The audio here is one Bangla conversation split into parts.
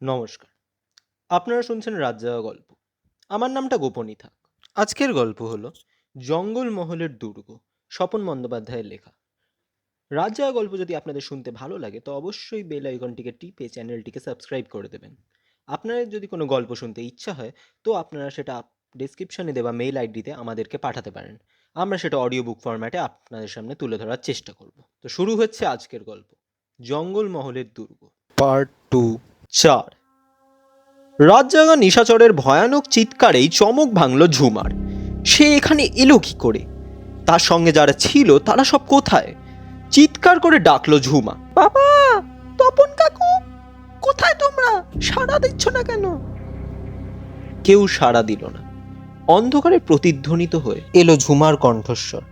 নমস্কার। আপনারা শুনছেন রাত জাগা গল্প। আমার নামটা গোপনই থাক। আজকের গল্প হলো জঙ্গলমহলের দুর্গ, স্বপন বন্দ্যোপাধ্যায়ের লেখা। রাত জাগা গল্প যদি আপনাদের শুনতে ভালো লাগে তো অবশ্যই বেল আইকনটিকে টিপে চ্যানেলটিকে সাবস্ক্রাইব করে দেবেন। আপনাদের যদি কোনো গল্প শুনতে ইচ্ছা হয় তো আপনারা সেটা ডেসক্রিপশনে দেওয়া মেইল আইডিতে আমাদেরকে পাঠাতে পারেন। আমরা সেটা অডিও বুক ফরম্যাটে আপনাদের সামনে তুলে ধরার চেষ্টা করব। তো শুরু হচ্ছে আজকের গল্প, জঙ্গলমহলের দুর্গ, পার্ট 2। 4। রাত জাগা নিশাচরের ভয়ানক চিৎকারেই চমক ভাঙল ঝুমার। সে এখানে এলো কি করে? তার সঙ্গে যারা ছিল তারা সব কোথায়? চিৎকার করে ডাকলো ঝুমা, বাবা, তপন কাকু, কোথায় তোমরা? সাড়া দিচ্ছ না কেন? কেউ সাড়া দিল না। অন্ধকারে প্রতিধ্বনিত হয়ে এলো ঝুমার কণ্ঠস্বর।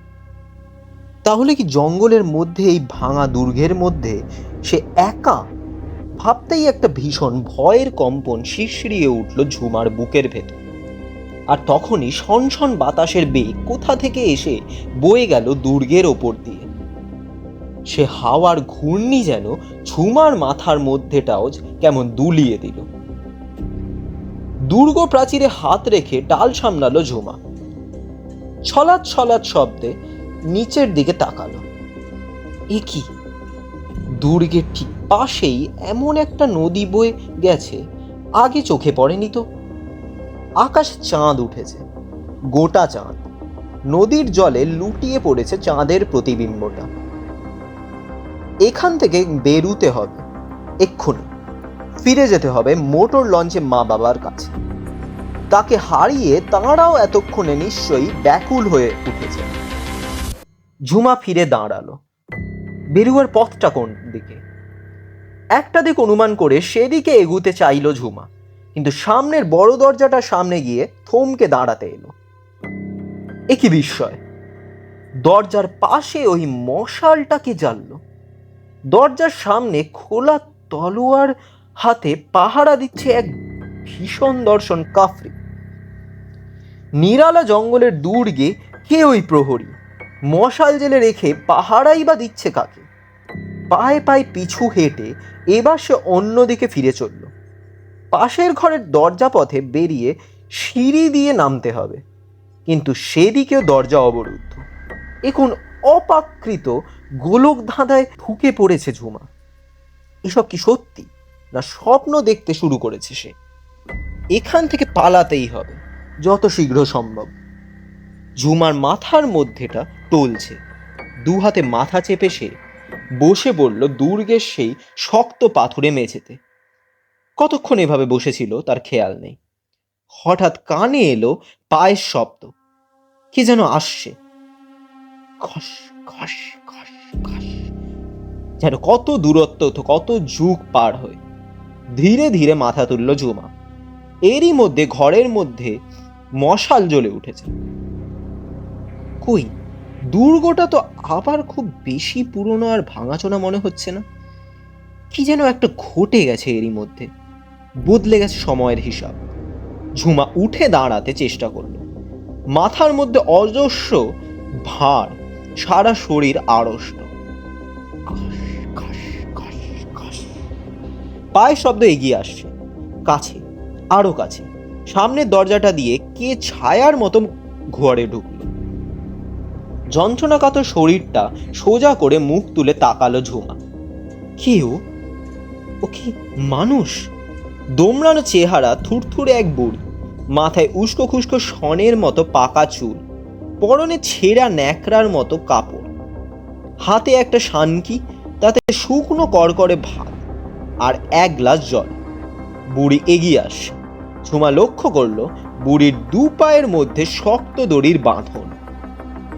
তাহলে কি জঙ্গলের মধ্যে, এই ভাঙা দুর্গের মধ্যে সে একা? ভাবতেই একটা ভীষণ ভয়ের কম্পন শিরশিরিয়ে উঠল ঝুমার বুকের ভেতর। আর তখনই শনশন বাতাসের বেগ কোথা থেকে এসে বয়ে গেল দুর্গের ওপর দিয়ে। সে হাওয়ার ঘূর্ণি যেন ঝুমার মাথার মধ্যেটাও কেমন দুলিয়ে দিল। দুর্গ প্রাচীরে হাত রেখে ডাল সামলালো ঝুমা। ছলাৎ ছলাৎ শব্দে নিচের দিকে তাকালো। এ কি? দুর্গের ঠিক পাশেই এমন একটা নদী বয়ে গেছে, আগে চোখে পড়েনি তো। আকাশে চাঁদ উঠেছে, গোটা চাঁদ। নদীর জলে লুটিয়ে পড়েছে চাঁদের প্রতিবিম্বটা। এখান থেকে বেরুতে হবে এক্ষুনি। ফিরে যেতে হবে মোটর লঞ্চে মা বাবার কাছে। তাকে হারিয়ে তাঁরাও এতক্ষণে নিশ্চয়ই ব্যাকুল হয়ে উঠেছে। ঝুমা ফিরে দাঁড়ালো। বেরুয়ার পথটা কোন দিকে? একটা দিক অনুমান করে সেদিকে এগুতে চাইল ঝুমা, কিন্তু সামনের বড় দরজাটার সামনে গিয়ে থমকে দাঁড়াতে এলো। এ কি বিস্ময়! দরজার পাশে ওই মশালটাকে জ্বালল। দরজার সামনে খোলা তলোয়ার হাতে পাহারা দিচ্ছে এক ভীষণ দর্শন কাফরি। নিরালা জঙ্গলের দুর্গে কে ওই প্রহরী? মশাল জেলে রেখে পাহারাই বা দিচ্ছে কাকে? পায়ে পায়ে পিছু হেঁটে এবার সে অন্যদিকে ফিরে চলল। পাশের ঘরের দরজা পথে বেরিয়ে সিঁড়ি দিয়ে নামতে হবে, কিন্তু সেদিকেও দরজা অবরুদ্ধ। এখন অপাকৃত গোলক ধাঁধায় ঢুকে পড়েছে ঝুমা। এসব কি সত্যি, না স্বপ্ন দেখতে শুরু করেছে সে? এখান থেকে পালাতেই হবে যত শীঘ্র সম্ভব। ঝুমার মাথার মধ্যেটা টলছে। দু হাতে মাথা চেপে সে বসে পড়ল দুর্গের সেই শক্ত পাথুরে মেঝেতে। কতক্ষণ এভাবে বসেছিল তার খেয়াল নেই। হঠাৎ কানে এলো পায়ের শব্দ। কি যেন আসছে, খস খস খস খস, যেন কত দূরত্ব, তো কত যুগ পার হয়ে। ধীরে ধীরে মাথা তুলল ঝুমা। এরই মধ্যে ঘরের মধ্যে মশাল জ্বলে উঠেছে। কই, দুর্গটা তো আবার খুব বেশি পুরনো আর ভাঙাচোনা মনে হচ্ছে না। কি যেন একটা ঘটে গেছে এরই মধ্যে, বদলে গেছে সময়ের হিসাব। ঝুমা উঠে দাঁড়াতে চেষ্টা করলো। মাথার মধ্যে অজস্র ভার, সারা শরীর আড়ষ্ট। পায়ের শব্দ এগিয়ে আসছে, কাছে, আরো কাছে। সামনের দরজাটা দিয়ে কে ছায়ার মতো ঘরে ঢুকলো। যন্ত্রণাকাতর শরীরটা সোজা করে মুখ তুলে তাকালো ঝুমা। কেউ? ও কি মানুষ? দোমড়ানো চেহারা, থুরথুরে এক বুড়ি, মাথায় উস্কো খুস্কো শনের মতো পাকা চুল, পরনে ছেঁড়া ন্যাকড়ার মতো কাপড়, হাতে একটা শানকি, তাতে শুকনো করকরে ভাত আর এক গ্লাস জল। বুড়ি এগিয়ে আসছে। ঝুমা লক্ষ্য করলো বুড়ির দু পায়ের মধ্যে শক্ত দড়ির বাঁধন,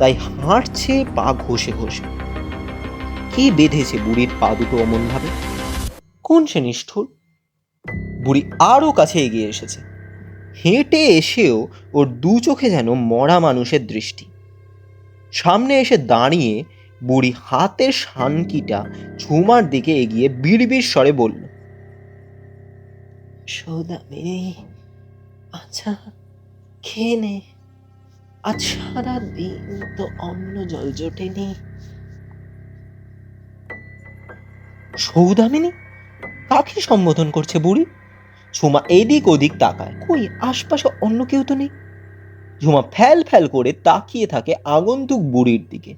তাই হাঁটছে পা ঘষে ঘষে। কে বেঁধেছে বুড়ির পা দুটো অমন ভাবে? কোন সে নিষ্ঠুর? বুড়ি আরো কাছে এগিয়ে এসেছে। হেঁটে এসেও ওর দু চোখে যেন মরা মানুষের দৃষ্টি। সামনে এসে দাঁড়িয়ে বুড়ি হাতের শানকিটা ঝুমার দিকে এগিয়ে বিড়বিড় স্বরে বলল, সৌদামিনী, আচ্ছা খেয়ে নে, আজ সারা দিন তো অন্ন জল জোটেনি। সৌদামিনী? কাকে সম্বোধন করছে বুড়ি? ঝুমা এদিক ওদিক তাকায়, কই আশপাশে অন্য কেউ তো নেই। ঝুমা ফ্যাল ফ্যাল করে তাকিয়ে থাকে আগন্তুক বুড়ির দিকে।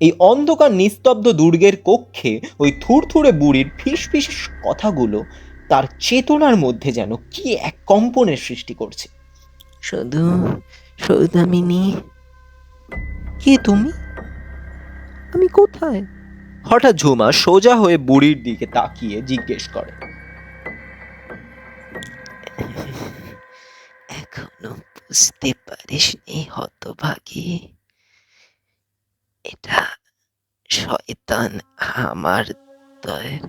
এই অন্ধকার নিস্তব্ধ দুর্গের কক্ষে ওই থুরথুরে বুড়ির ফিস ফিস কথাগুলো তার চেতনার মধ্যে যেন কি এক কম্পনের সৃষ্টি করছে। শুধু সৌদামিনী, কে তুমি? আমি কোথায়? হঠাৎ ঝুমা সোজা হয়ে বুড়ির দিকে তাকিয়ে জিজ্ঞেস করে। এখনো বুঝতে পারিসনি হতভাগী? এটা শয়তান আমার দয়ের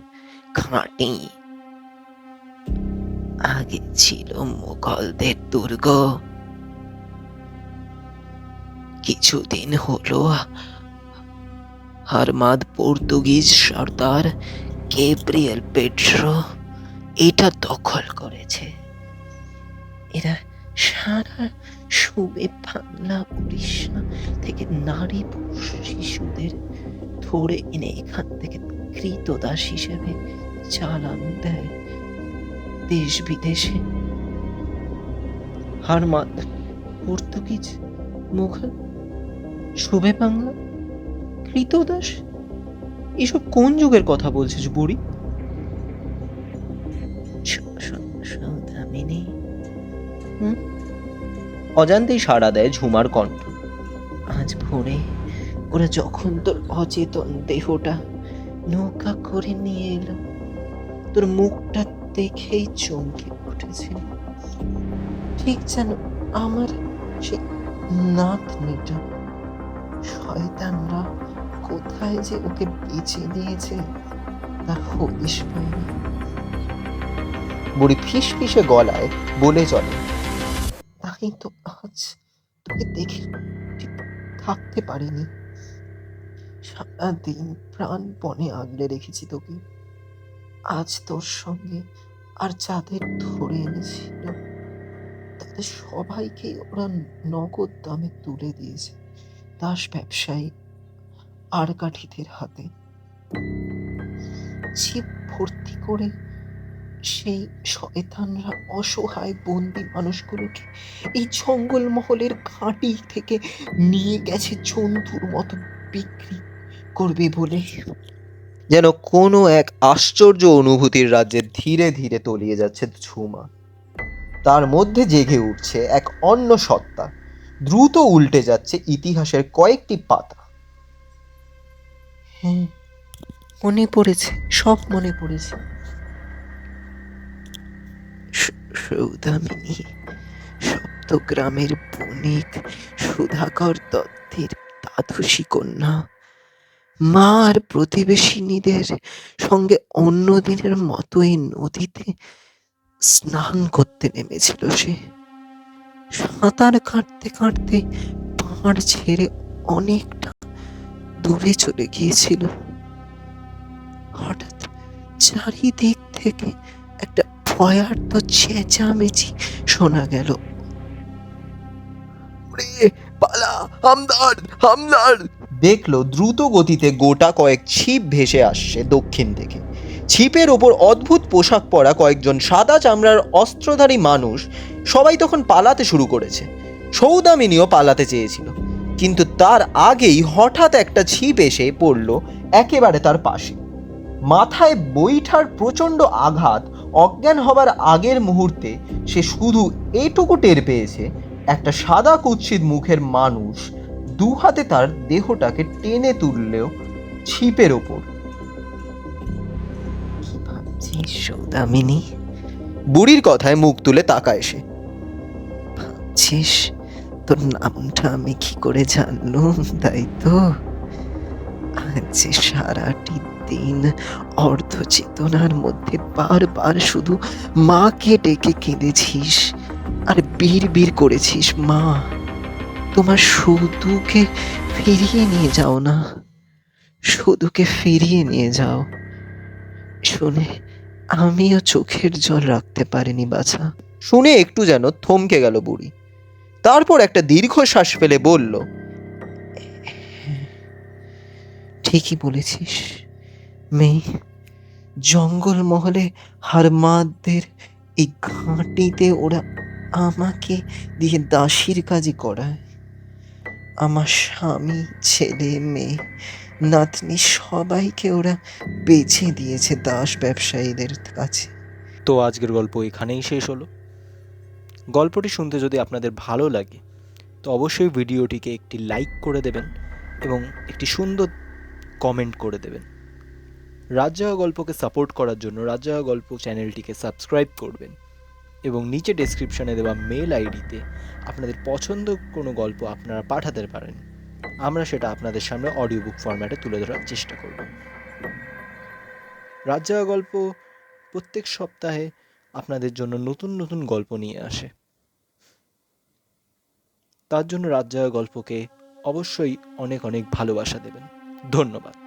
খাঁটি। আগে ছিল মুঘলদের দুর্গ, কিছুদিন হলো হারমাদ পর্তুগিজ সর্দার গ্যাব্রিয়েল পেড্রো এটা দখল করেছে। এরা সারা সুবে বাংলা উড়িষ্যা থেকে নারী পুরুষ শিশুদের ধরে এনে এখান থেকে কৃতদাস হিসেবে চালান দেয় দেশ বিদেশে। হারমাদ পর্তুগিজ, মুঘল, সুবে বাংলা, কৃতদাস, এসব কোন যুগের কথা বলছিস বুড়ি? সৌদামিনী। অজান্তেই সাড়া দেয় ঝুমার কণ্ঠ। আজ ভোরে ওরা যখন তোর অচেতন দেহটা নৌকা করে নিয়ে এলো, তোর মুখটা দেখেই চমকে উঠেছিল, ঠিক যেন আমার সেই নাতনিটা। শয়তানরা কোথায় যে ওকে বেঁচে দিয়েছে তার হদিশ পাইনি। বুড়ি ফিস ফিসে গলায় বলে চলে, তাই তো আজ তোকে দেখে ঠিক থাকতে পারিনি। সারাদিন প্রাণপণে আগলে রেখেছি তোকে। আজ তোর সঙ্গে আর যাদের ধরে এনেছিল তাদের সবাইকে ওরা নগদ দামে তুলে দিয়েছে দাস ব্যবসায়ী আর কাঠিদের হাতে। ছিপ ভর্তি করে সেই শয়তানরা অসহায় বন্দি মানুষগুলোকে এই জঙ্গলমহলের ঘাঁটি থেকে নিয়ে গেছে জন্তুর মতো বিক্রি করবে বলে। যেন কোনো এক আশ্চর্য অনুভূতির রাজ্যে ধীরে ধীরে তলিয়ে যাচ্ছে ঝুমা। তার মধ্যে জেগে উঠছে এক অন্য সত্তা, দ্রুত উল্টে যাচ্ছে ইতিহাসের কয়েকটি পাতা। হ্যাঁ, মনে পড়েছে, সব মনে পড়েছে। সৌদামিনী সপ্তগ্রামের বণিক সুধাকর দত্তের দাদুষী কন্যা। মা আর প্রতিবেশিনীদের সঙ্গে অন্য দিনের মতোই নদীতে স্নান করতে নেমেছিল সে। সাঁতার কাটতে কাটতে পাড় ছেড়ে অনেকটা দূরে চলে গিয়েছিল। হঠাৎ চারিদিক থেকে একটা ভয়ার্ত চেঁচামেচি শোনা গেল। পালা, হামদার, হামদার! দেখলো দ্রুত গতিতে গোটা কয়েক ছিপ ভেসে আসছে দক্ষিণ থেকে। ছিপের ওপর অদ্ভুত পোশাক পরা কয়েকজন সাদা চামড়ার অস্ত্রধারী মানুষ সবাই তখন পালাতে শুরু করেছে। সৌদামিনীও পালাতে চেয়েছিল, কিন্তু তার আগেই হঠাৎ একটা ছিপ এসে পড়ল একেবারে তার পাশে। মাথায় বৈঠার প্রচণ্ড আঘাত। অজ্ঞান হবার আগের মুহূর্তে সে শুধু এইটুকু টের পেয়েছে, একটা সাদা কুৎসিত মুখের মানুষ দু হাতে তার দেহটাকে টেনে তুললেও ছিপের ওপর। কি ভাবছিস সৌদামিনী? বুড়ির কথায় মুখ তুলে তাকায় সে। ভাবছিস তোর নামটা আমি কি করে জানলুম, তাই তো? আজ সারাটি দিন অর্ধ চেতনার মধ্যে বারবার শুধু মাকে ডেকে কেঁদেছিস আর বীর করেছিস, মা তোমার শুধুকে ফিরিয়ে নিয়ে যাও না, শুধুকে ফিরিয়ে নিয়ে যাও। শুনে আমিও চোখের জল রাখতে পারিনি বাছা। শুনে একটু যেন থমকে গেল বুড়ি, তারপর একটা দীর্ঘশ্বাস ফেলে বলল, ঠিকই বলেছিস মেয়ে। জঙ্গলমহলে হারমাদদের এই ঘাঁটিতে ওরা আমাকে দিয়ে দাসীর কাজই করায়। আমার স্বামী, ছেলে, মেয়ে, নাতনি সবাইকে ওরা বেছে দিয়েছে দাস ব্যবসায়ীদের কাছে। তো আজকের গল্প এখানেই শেষ হলো। গল্পটি শুনতে যদি আপনাদের ভালো লাগে তো অবশ্যই ভিডিওটিকে একটি লাইক করে দেবেন এবং একটি সুন্দর কমেন্ট করে দেবেন। রাতজাগা গল্পকে সাপোর্ট করার জন্য রাতজাগা গল্প চ্যানেলটিকে সাবস্ক্রাইব করবেন এবং নিচে ডেসক্রিপশনে দেওয়া মেল আইডিতে আপনাদের পছন্দ কোনো গল্প আপনারা পাঠাতে পারেন। আমরা সেটা আপনাদের সামনে অডিও বুক ফরম্যাটে তুলে ধরার চেষ্টা করব। রাতজাগা গল্প প্রত্যেক সপ্তাহে আপনাদের জন্য নতুন নতুন গল্প নিয়ে আসে। তার জন্য রাতজাগা গল্পকে অবশ্যই অনেক অনেক ভালোবাসা দেবেন। ধন্যবাদ।